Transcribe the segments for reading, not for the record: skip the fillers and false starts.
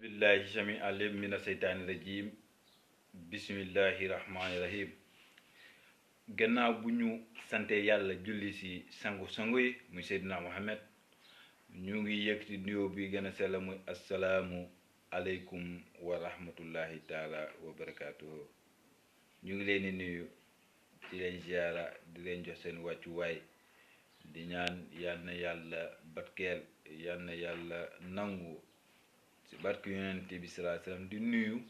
billahi sami alim mina seytaani rajim bismillahi rahmaani rahim gannaaw bu ñu sante yàlla julli ci sangu yi muy Seydina Muhammad ñu ngi yëkkati nuyoo bi gën a sell muy assalaamu aleykum wa rahmatullahi taala wa barakaatuhu ñu ngi leen di nuyu di leen ziara di leen jox seen wàccuwaay di ñaan yal na yàlla barkeel yal na yàlla nangu ci barke yonent bi sallallahu alayhi wasallam di nuyu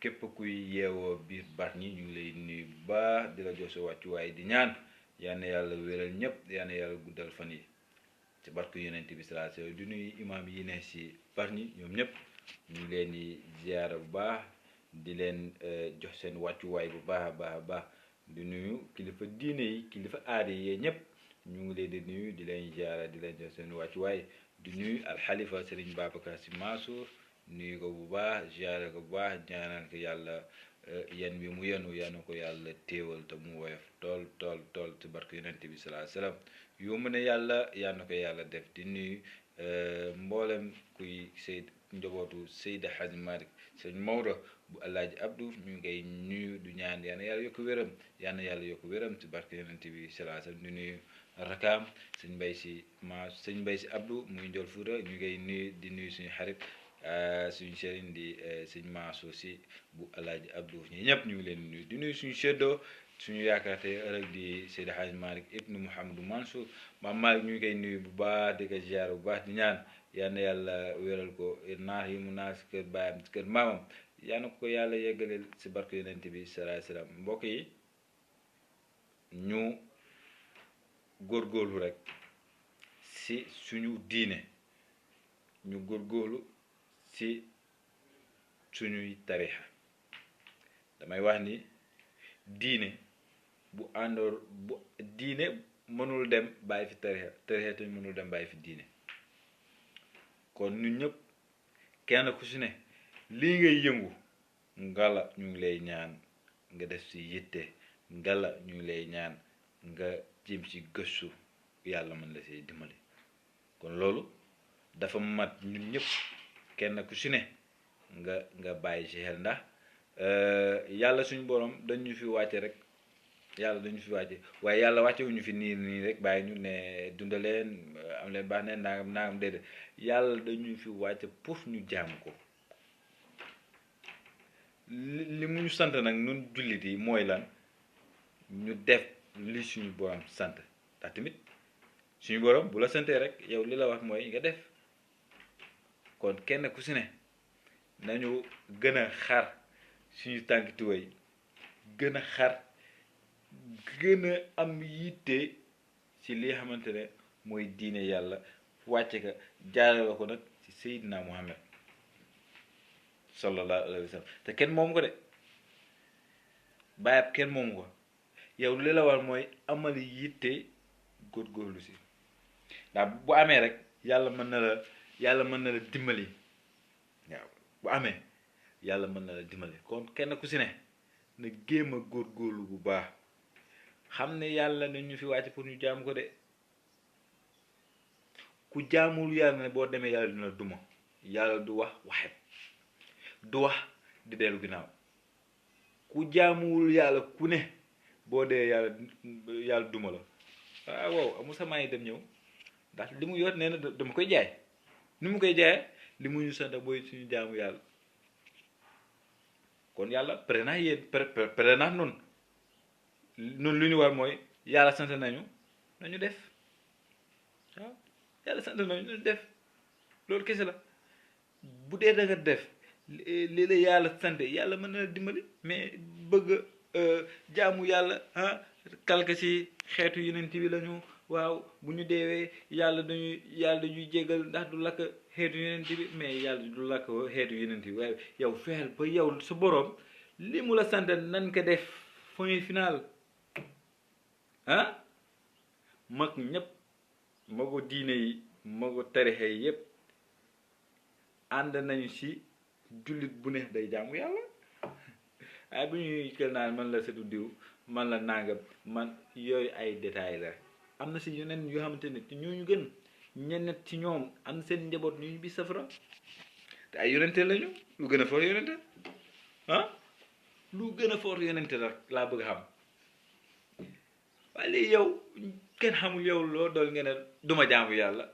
képp kuy yeewoo biir baat ñi ñu ngi lay nuyu bu baax di la jox sa wàccuwaay di ñaan yal na yàlla wéral ñëpp yal na yàlla guddal fan yi ci barke yonent bi sallallahu alayhi wasallam di nuyu imaam yi ne ci baat ñi ñoom ñëpp ñu ngi leen di ziara bu baax di leen jox seen wàccuwaay bu baax a baax di nuyu kilifa diine yi kilifa aada yi ñëpp ñu ngi leen di nuyu di leen ziara di leen jox seen wàccuwaay di nuyu alxalifa Serigne Babacar Sy Mansour nuyu ko bu baax ziara ko bu baax ñaanal ko yàlla yen bi mu yenu yal na ko yàlla téewal te mu woyof tool ci barke yonent bi sallallahu alayhi wasallam yu mu ne yàlla yal na ko yàlla def di nuyu mboolem kuy njabootu Seydi Hadji Malick sëñ Maodo bu Alaaji Abdou ñu ngay nuyu du ñaan yal na yàlla yokk wéram yal na yàlla yokk wéram ci barke yonent bi sallallahu alayhi wasallam di nuyu rakaam sëñ Mbay si Abdou muy Ndiol Fouta ñu ngay nuyu di nuyu suñu xarit suñu sëriñ di sëñ Mansour Sy bu Alaaji Abdou ñi ñëpp ñu ngi leen nuyu di nuyu suñu seddoo suñu yaakaar te ëllëg di Seydi Hadji Malick ibnu Mouhamadou Mansour maam Malick ñu ngi koy nuyu bu baax di ko ziar bu baax di ñaan yal na yàlla wéral ko naar yi mu naar si kër baayam si kër maamam yal na ko yàlla yeggaleel si barke yonent bi sallallahu alayhi wasallam mbokk yi ñu góorgóorlu rek si suñu diine ñu góorgóorlu si suñuy tarixa damay wax ni diine bu àndoor bu diine mënul dem bàyyi fi tarixa te mënul dem bàyyi fi diine kon ñun ñëpp kenn ku si ne lii ngay yëngu ngala ñu ngi lay ñaan nga def si yitte ngala ñu ngi lay ñaan nga jëm ci gëstu yàlla mën la see dimbali kon loolu dafa mat ñun ñëpp kenn ku si ne nga bàyyi ci xel ndax yàlla suñu borom dañu fi wàcce rek yàlla dañu fi wàcce waaye yàlla wàcce wuñu fi nii rek bàyyi ñu ne dundaleen am leen baax ne nangam déedéet yàlla dañu fi wàcce pour ñu jaam ko li mu ñu sant nag ñun jullit yi mooy lan ñu def li suñu borom sant ndax tamit suñu borom bu la santee rek yow li la wax mooy nga def kon kenn ku si ne nañu gën a xar suñu tànk tuway gën a xar gën a am yitte ci li xamante ne mooy diine yàlla wàcce ka jaarale ko nag ci Seydina Muhammad sallallahu alayhi wa sallam te kenn moomu ko de bàyyab kenn moomu ko yow li la war mooy amal yitte góorgóorlu si ndax bu amee rek yàlla mën na la dimbali waaw bu amee yàlla mën na la dimbali kon kenn ku si ne na géem a góorgóorlu bu baax xam ne yàlla ne ñu fi wàcc pour ñu jaam ko de ku jaamul yàlla ne boo demee yàlla dina duma yàlla du wax waxet du wax di dellu ginnaaw ku jaamuwul yàlla ku ne boo dee yàlla duma la waaw amul sama yi dem ñëw ndax li mu yor nee na dama koy jaay ni mu koy jaayee li mu ñu sant booy suñu jaamu yàlla kon yàlla pare naa yéen pare naa noonu lu ñu war mooy yàlla sant nañu def waaw yàlla sant nañu def loolu kese la bu dee da nga def lii la yàlla sant yàlla mën na la dimbali mais bëgg jaamu yàlla kalka ci xeetu yeneen bi lañu waaw bu ñu deewee yàlla dañuy jéggal ndax du lakk xeetu yeneen bi mais yàlla du lakk xeetu yeneen bi waaye yow fexeel ba yow sa boroom li mu la sant nan ko def point final mag ñëpp mago diine yi mago tarixe yi yépp ànd nañu ci jullit bu ne day jaamu yàlla waaye bu ñuy kër naan man la setu diw man la nangam man yooyu ay détails la am na si yeneen yoo xamante ne ñooñu gën ñeneen ci ñoom am na seen njaboot ñu bi safara te ay yonente lañu lu gën a foor yonente ah lu gën a foor yonente rek laa bëgg a xam waaye léegi yow kenn xamul yow loo dool ngeen ne duma jaamu yàlla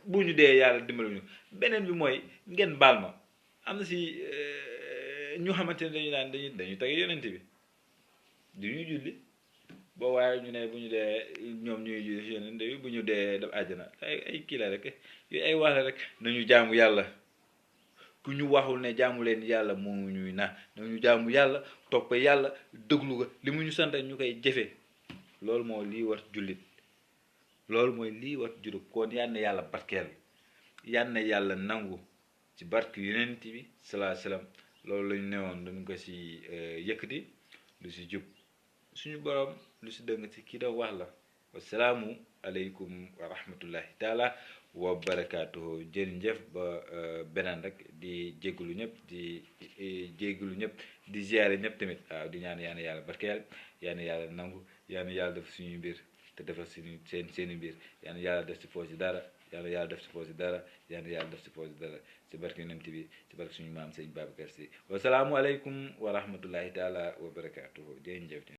bu ñu dee yàlla dimbali ñu beneen bi mooy ngeen baal ma am na si ñu xamante ne dañu naan dañuy tagge yonente bi du ñu julli boo waaye ñu ne bu ñu dee ñoom ñuy julli si yonente bi bu ñu dee def àjjana ay kii la rek yooyu ay wax la rek nañu jaamu yàlla ku ñu waxul ne jaamu leen yàlla moo ñuy nañu jaamu yàlla topp yàlla déglu ko li mu ñu sant ñu koy jëfe loolu mooy lii war jullit loolu mooy lii war juróom kon yal na yàlla barkeel yal na yàlla nangu ci barke yonent bi salaa salaam loolu lañu newoon dañ ko si yëkkati lu si jub suñu borom lu si dëng ci kii da wax la wasalaamu aleykum wa rahmatullahi taala wa barakaatuhu jërëjëf ba beneen rek di jégalu ñëpp di jégalu ñëpp di ziare ñëpp tamit waaw di ñaan yaa na yàlla barkeel yaa na yàlla nangu yaa na yàlla def suñu mbir te defal suñu seeni mbir yaa na yàlla def si poos yi dara yaa na yàlla def si poos yi dara yaa na yàlla def si poos yi dara si barke yonent bi si barke suñu maam sëñ Babacar Si wasalaamu aleykum wa rahmatullahi taala wa barakaatuhu jërëjëf